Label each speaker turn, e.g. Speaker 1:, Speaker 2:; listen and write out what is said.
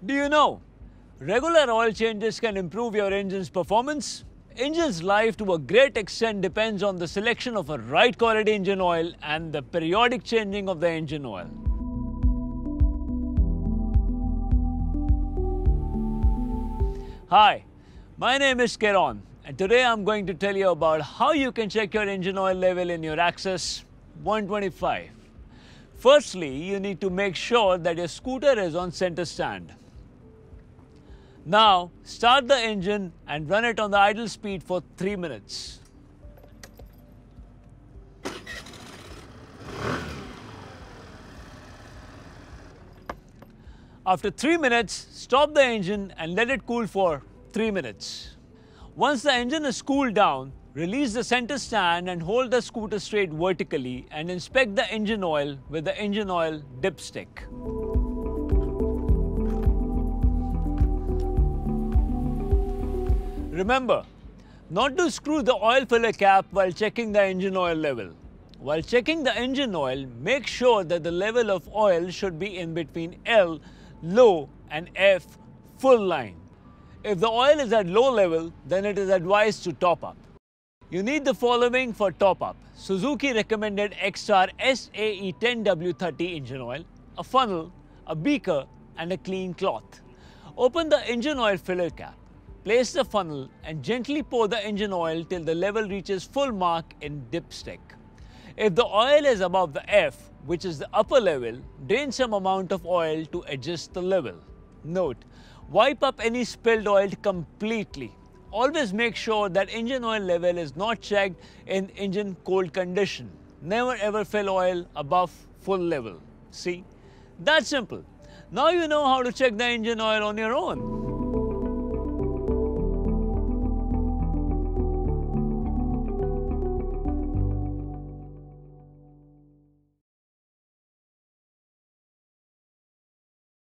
Speaker 1: Do you know, regular oil changes can improve your engine's performance? Engine's life to a great extent depends on the selection of a right quality engine oil and the periodic changing of the engine oil. Hi, my name is Kiran and today I'm going to tell you about how you can check your engine oil level in your Access 125. Firstly, you need to make sure that your scooter is on center stand. Now, start the engine and run it on the idle speed for 3 minutes. After 3 minutes, stop the engine and let it cool for 3 minutes. Once the engine is cooled down, release the center stand and hold the scooter straight vertically and inspect the engine oil with the engine oil dipstick. Remember, not to screw the oil filler cap while checking the engine oil level. While checking the engine oil, make sure that the level of oil should be in between L, low, and F, full line. If the oil is at low level, then it is advised to top up. You need the following for top up: Suzuki recommended X-Star SAE 10W30 engine oil, a funnel, a beaker, and a clean cloth. Open the engine oil filler cap. Place the funnel and gently pour the engine oil till the level reaches full mark in dipstick. If the oil is above the F, which is the upper level, drain some amount of oil to adjust the level. Note, wipe up any spilled oil completely. Always make sure that engine oil level is not checked in engine cold condition. Never ever fill oil above full level. See? That's simple. Now you know how to check the engine oil on your own.